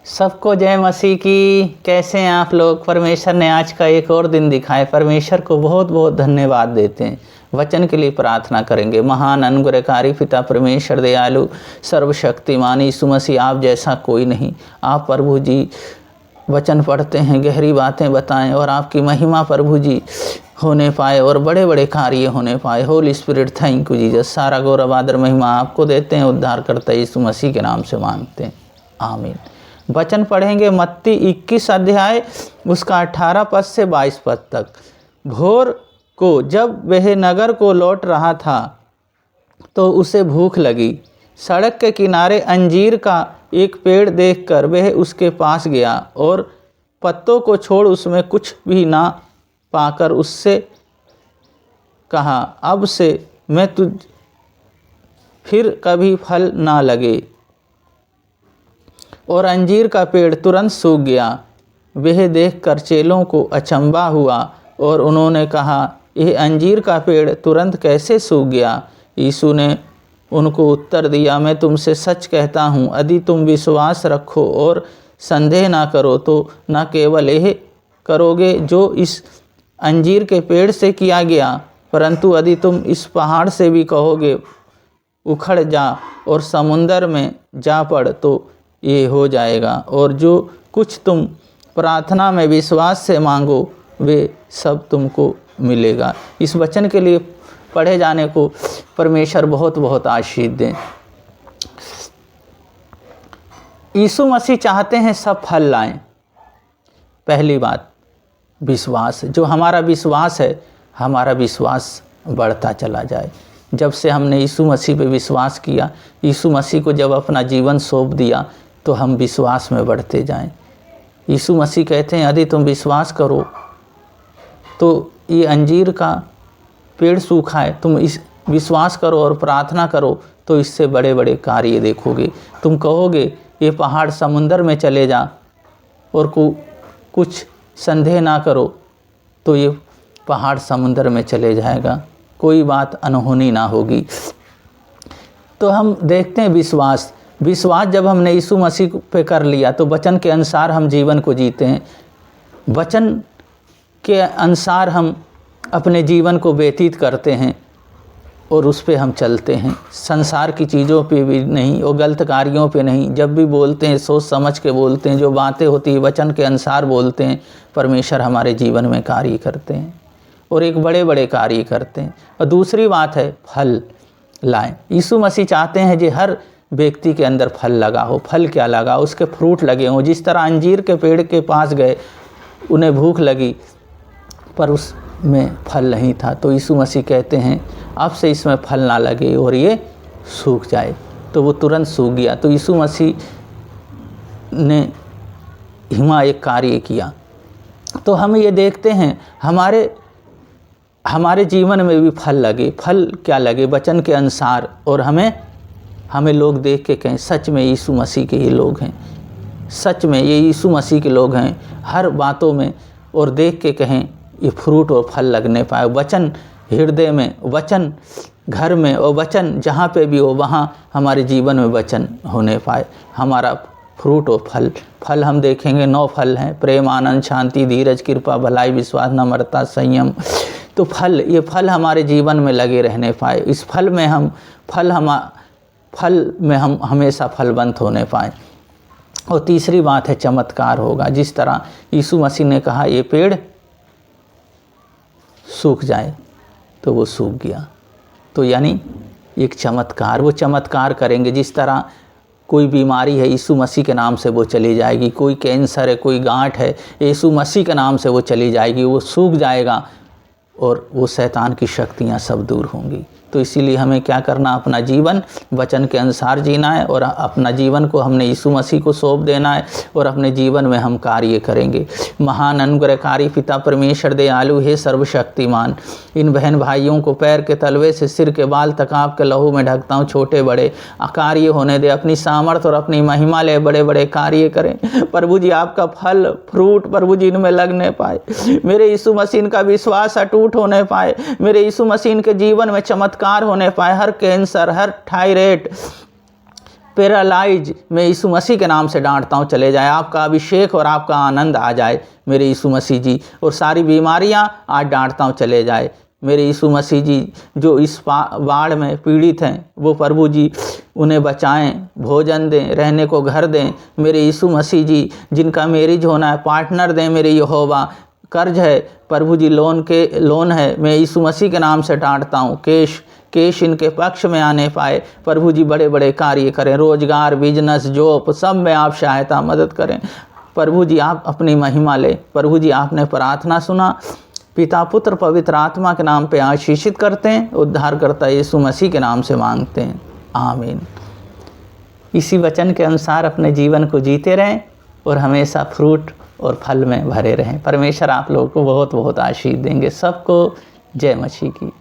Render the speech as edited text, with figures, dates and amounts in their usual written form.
सबको जय मसीह की। कैसे हैं आप लोग? परमेश्वर ने आज का एक और दिन दिखाए, परमेश्वर को बहुत बहुत धन्यवाद देते हैं। वचन के लिए प्रार्थना करेंगे। महान अनुग्रहकारी पिता परमेश्वर दयालु सर्वशक्तिमान यीशु मसीह, आप जैसा कोई नहीं। आप प्रभु जी वचन पढ़ते हैं, गहरी बातें बताएं और आपकी महिमा प्रभु जी होने पाए और बड़े बड़े कार्य होने पाए। Holi spirit, thank you Jesus. सारा गौरव आदर महिमा आपको देते हैं। उद्धार करता यीशु मसीह के नाम से मांगते हैं, आमीन। वचन पढ़ेंगे मत्ती 21 अध्याय उसका 18 पद से 22 पद तक। भोर को जब वह नगर को लौट रहा था तो उसे भूख लगी। सड़क के किनारे अंजीर का एक पेड़ देखकर वह उसके पास गया और पत्तों को छोड़ उसमें कुछ भी ना पाकर उससे कहा, अब से मैं तुझ फिर कभी फल ना लगे। और अंजीर का पेड़ तुरंत सूख गया। वह देखकर चेलों को अचंभा हुआ और उन्होंने कहा, यह अंजीर का पेड़ तुरंत कैसे सूख गया? यीशु ने उनको उत्तर दिया, मैं तुमसे सच कहता हूँ, यदि तुम विश्वास रखो और संदेह ना करो तो न केवल यह करोगे जो इस अंजीर के पेड़ से किया गया, परंतु यदि तुम इस पहाड़ से भी कहोगे उखड़ जा और समुंदर में जा पड़ तो ये हो जाएगा। और जो कुछ तुम प्रार्थना में विश्वास से मांगो वे सब तुमको मिलेगा। इस वचन के लिए पढ़े जाने को परमेश्वर बहुत बहुत आशीष दें। यीशु मसीह चाहते हैं सब फल लाएं। पहली बात विश्वास, जो हमारा विश्वास है, हमारा विश्वास बढ़ता चला जाए। जब से हमने यीशु मसीह पे विश्वास किया, यीशु मसीह को जब अपना जीवन सौंप दिया तो हम विश्वास में बढ़ते जाएं। यीशु मसीह कहते हैं, यदि तुम विश्वास करो तो ये अंजीर का पेड़ सूखा है, तुम इस विश्वास करो और प्रार्थना करो तो इससे बड़े बड़े कार्य देखोगे। तुम कहोगे ये पहाड़ समुंदर में चले जा और कुछ संदेह ना करो तो ये पहाड़ समुंदर में चले जाएगा, कोई बात अनहोनी ना होगी। तो हम देखते हैं विश्वास जब हमने यीशु मसीह पे कर लिया तो वचन के अनुसार हम जीवन को जीते हैं। वचन के अनुसार हम अपने जीवन को व्यतीत करते हैं और उस पे हम चलते हैं। संसार की चीज़ों पे भी नहीं और गलत कार्यों पे नहीं। जब भी बोलते हैं सोच समझ के बोलते हैं, जो बातें होती है वचन के अनुसार बोलते हैं। परमेश्वर हमारे जीवन में कार्य करते हैं और एक बड़े बड़े कार्य करते हैं। और दूसरी बात है फल लाएं। यीशु मसीह चाहते हैं कि हर व्यक्ति के अंदर फल लगा हो। फल क्या लगा? उसके फ्रूट लगे हों। जिस तरह अंजीर के पेड़ के पास गए, उन्हें भूख लगी पर उसमें फल नहीं था, तो यीशु मसीह कहते हैं अब से इसमें फल ना लगे और ये सूख जाए। तो वो तुरंत सूख गया। तो यीशु मसीह ने हिमा एक कार्य किया। तो हम ये देखते हैं हमारे जीवन में भी फल लगे। फल क्या लगे? वचन के अनुसार। और हमें लोग देख के कहें सच में यीशु मसीह के ये लोग हैं, सच में ये यीशु मसीह के लोग हैं हर बातों में। और देख के कहें ये फ्रूट और फल लगने पाए। वचन हृदय में, वचन घर में और वचन जहाँ पे भी हो वहाँ हमारे जीवन में वचन होने पाए। हमारा फ्रूट और फल हम देखेंगे 9 फल हैं। प्रेम, आनंद, शांति, धीरज, कृपा, भलाई, विश्वास, नम्रता, संयम। तो ये फल हमारे जीवन में लगे रहने पाए। इस फल में हम हमेशा फलवंत होने पाए। और तीसरी बात है चमत्कार होगा। जिस तरह यीशु मसीह ने कहा ये पेड़ सूख जाए तो वो सूख गया। तो यानी एक चमत्कार, वो चमत्कार करेंगे। जिस तरह कोई बीमारी है यीशु मसीह के नाम से वो चली जाएगी। कोई कैंसर है, कोई गांठ है, यीशु मसीह के नाम से वो चली जाएगी, वो सूख जाएगा और वो शैतान की शक्तियां सब दूर होंगी। तो इसीलिए हमें क्या करना? अपना जीवन वचन के अनुसार जीना है और अपना जीवन को हमने यीशु मसीह को सौंप देना है और अपने जीवन में हम कार्य करेंगे। महान अनुग्रहकारी पिता परमेश्वर दयालु हे सर्वशक्तिमान, इन बहन भाइयों को पैर के तलवे से सिर के बाल तक आपके लहू में ढकता हूँ। छोटे बड़े कार्य होने दे, अपनी सामर्थ और अपनी महिमा ले बड़े बड़े कार्य करें। प्रभु जी आपका फल फ्रूट प्रभु जी इनमें लगने पाए। मेरे यीशु मसीह का विश्वास अटूट होने पाए। मेरे यीशु मसीह के जीवन में चमत्कार होने पाए। हर कैंसर, हर थायराइड पैरालाइज मैं यीशु मसीह के नाम से डांटता हूँ चले जाए, आपका अभिषेक और आपका आनंद आ जाए मेरे यीशु मसीह जी। और सारी बीमारियाँ आज डांटता हूँ चले जाए मेरे यीशु मसीह जी। जो इस बाढ़ में पीड़ित हैं वो प्रभु जी उन्हें बचाएं, भोजन दें, रहने को घर दें मेरे यीशु मसीह जी। जिनका मैरिज होना है पार्टनर दें मेरे यहोवा। कर्ज है प्रभु जी, लोन है, मैं यीशु मसीह के नाम से डांटता हूँ। केश इनके पक्ष में आने पाए प्रभु जी, बड़े बड़े कार्य करें, रोजगार, बिजनेस, जॉब सब में आप सहायता मदद करें प्रभु जी। आप अपनी महिमा ले प्रभु जी। आपने प्रार्थना सुना, पिता पुत्र पवित्र आत्मा के नाम पे आशीषित करते हैं, उद्धारकर्ता यीशु मसीह के नाम से मांगते हैं, आमीन। इसी वचन के अनुसार अपने जीवन को जीते रहें और हमेशा फ्रूट और फल में भरे रहें। परमेश्वर आप लोगों को बहुत बहुत आशीष देंगे। सबको जय मसीह की।